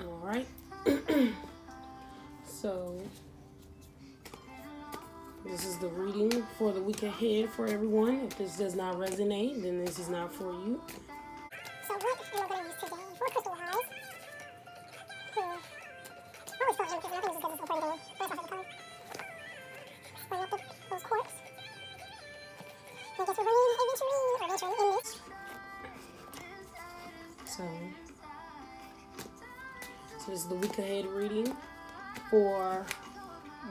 All right. So, this is the reading for the week ahead for everyone. If this does not resonate, then this is not for you. So what we are going to use today for crystal highs. I always thought because I think this is because it's so pretty. That's not the color. Bring up those quartz. I guess we're running adventuring in this. So this is the week ahead reading for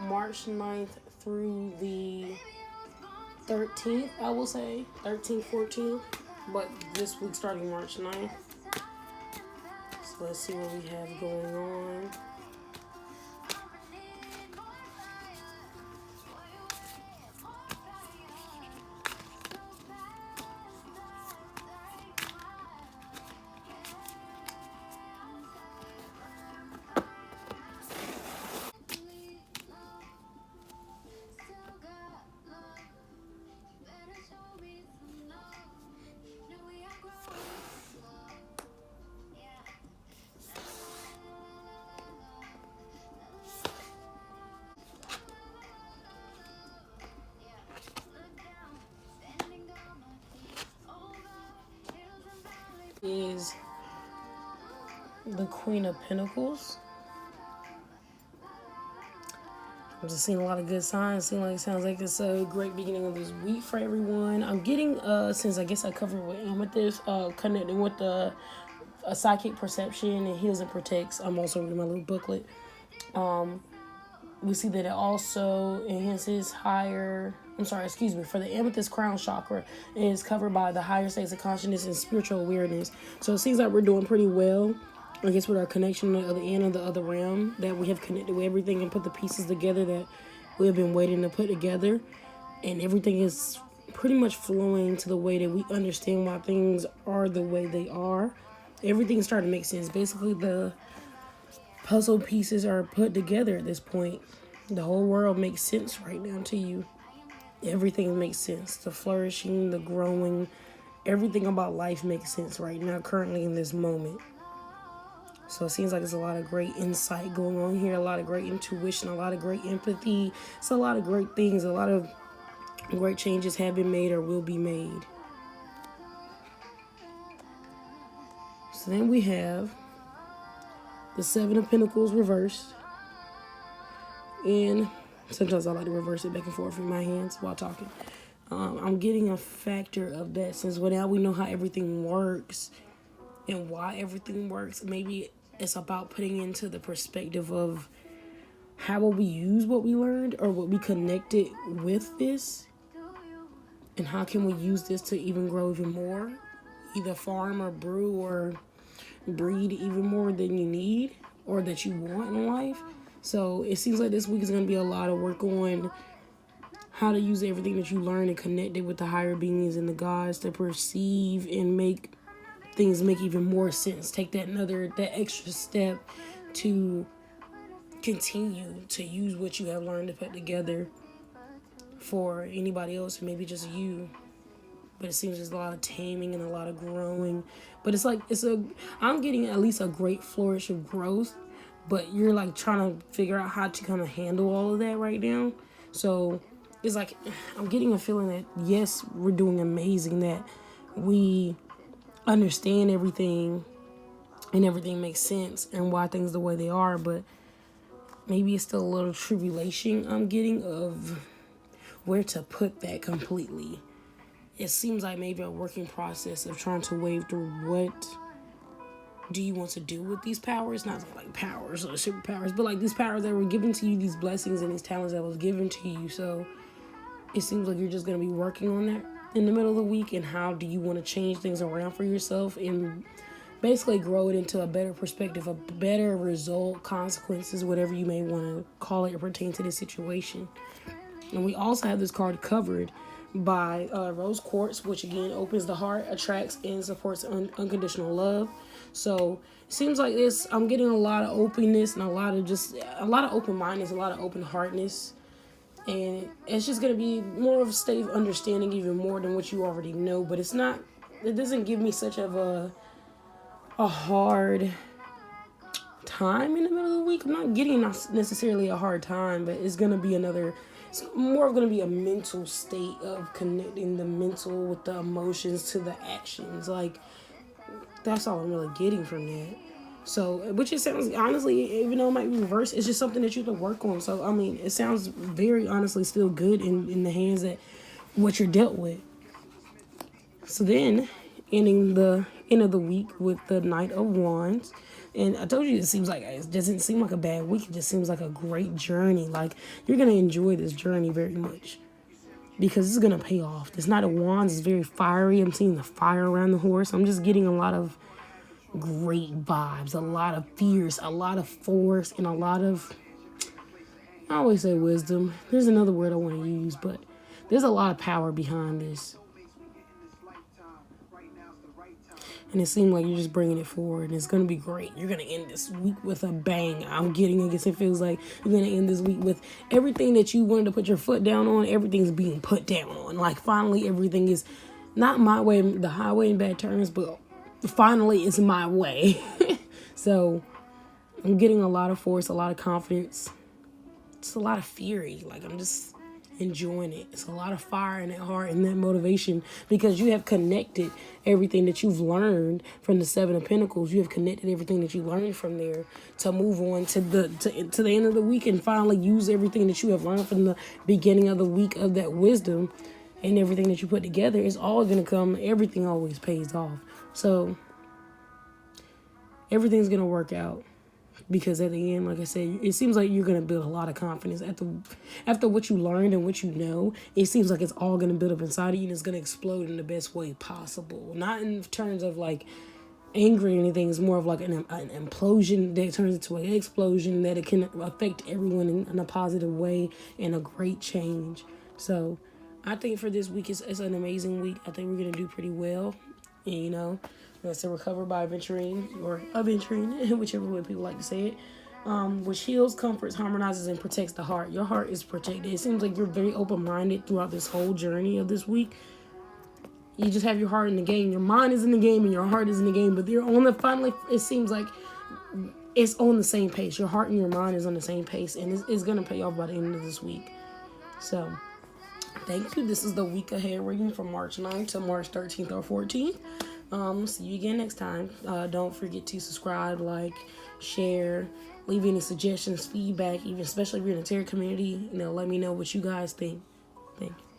March 9th through the 13th, I will say. 13th, 14th. But this week starting March 9th. So let's see what we have going on. Is the Queen of Pentacles. I'm just seeing a lot of good signs. Sounds like it's a great beginning of this week for everyone. I'm getting since I guess I covered with amethyst, connecting with the psychic perception and heals and protects. I'm also reading my little booklet. We see that it also enhances for the amethyst crown chakra, it is covered by the higher states of consciousness and spiritual awareness. So it seems like we're doing pretty well, I guess, with our connection to the other end of the other realm, that we have connected with everything and put the pieces together that we have been waiting to put together. And everything is pretty much flowing to the way that we understand why things are the way they are. Everything's starting to make sense. Basically, the puzzle pieces are put together at this point. The whole world makes sense right now to you. Everything makes sense. The flourishing, the growing, everything about life makes sense right now, currently in this moment. So it seems like there's a lot of great insight going on here, a lot of great intuition, a lot of great empathy. It's a lot of great things. A lot of great changes have been made or will be made. So then we have the Seven of Pentacles reversed. And sometimes I like to reverse it back and forth in my hands while talking. I'm getting a factor of that since now we know how everything works and why everything works. Maybe it's about putting into the perspective of how will we use what we learned or what we connected with this, and how can we use this to even grow even more, either farm or brew or breed even more than you need or that you want in life. So it seems like this week is going to be a lot of work on how to use everything that you learn and connect it with the higher beings and the gods to perceive and make things make even more sense. Take that extra step to continue to use what you have learned to put together for anybody else, or maybe just you. But it seems there's a lot of taming and a lot of growing. But I'm getting at least a great flourish of growth. But you're like trying to figure out how to kind of handle all of that right now. So it's like I'm getting a feeling that yes, we're doing amazing, that we understand everything and everything makes sense and why things the way they are. But maybe it's still a little tribulation I'm getting of where to put that completely. It seems like maybe a working process of trying to wade through what do you want to do with these powers? Not like powers or superpowers, but like these powers that were given to you, these blessings and these talents that was given to you. So it seems like you're just going to be working on that in the middle of the week. And how do you want to change things around for yourself and basically grow it into a better perspective, a better result, consequences, whatever you may want to call it or pertain to this situation. And we also have this card covered by rose quartz, which again opens the heart, attracts and supports unconditional love. So it seems like this, I'm getting a lot of openness and a lot of open-mindedness, a lot of open-heartedness. And it's just going to be more of a state of understanding even more than what you already know. But it doesn't give me such of a hard time in the middle of the week. I'm not getting necessarily a hard time, but it's gonna be it's more of gonna be a mental state of connecting the mental with the emotions to the actions. Like, that's all I'm really getting from that. So, which it sounds, honestly, even though it might be reversed, it's just something that you have to work on. So, I mean, it sounds very honestly still good in the hands that what you're dealt with. So then, ending the end of the week with the Knight of Wands. And I told you it doesn't seem like a bad week. It just seems like a great journey. Like, you're going to enjoy this journey very much because it's going to pay off. This Knight of Wands is very fiery. I'm seeing the fire around the horse. I'm just getting a lot of great vibes, a lot of fierce, a lot of force, and a lot of, I always say wisdom. There's another word I want to use, but there's a lot of power behind this. And it seemed like you're just bringing it forward, and it's going to be great. You're going to end this week with a bang. I guess it feels like you're going to end this week with everything that you wanted to put your foot down on. Everything's being put down on. Like, finally, everything is not my way, the highway in bad terms, but finally it's my way. So I'm getting a lot of force, a lot of confidence. It's a lot of fury. Like, I'm just enjoying it. It's a lot of fire in that heart and that motivation because you have connected everything that you've learned from the Seven of Pentacles. You have connected everything that you learned from there to move on to the end of the week and finally use everything that you have learned from the beginning of the week of that wisdom and everything that you put together. It's all going to come. Everything always pays off. So everything's going to work out. Because at the end, like I said, it seems like you're going to build a lot of confidence. After what you learned and what you know, it seems like it's all going to build up inside of you and it's going to explode in the best way possible. Not in terms of like angry or anything. It's more of like an implosion that turns into an explosion that it can affect everyone in a positive way and a great change. So I think for this week, it's an amazing week. I think we're going to do pretty well. And, you know, let's say recover by aventurine or aventurine, whichever way people like to say it, which heals, comforts, harmonizes, and protects the heart. Your heart is protected. It seems like you're very open-minded throughout this whole journey of this week. You just have your heart in the game. Your mind is in the game and your heart is in the game, but they're on the, finally, it seems like it's on the same pace. Your heart and your mind is on the same pace, and it's going to pay off by the end of this week. So thank you. This is the week ahead reading from March 9th to March 13th or 14th. See you again next time. Don't forget to subscribe, like, share, leave any suggestions, feedback, even especially if you're in the tarot community. Let me know what you guys think. Thank you.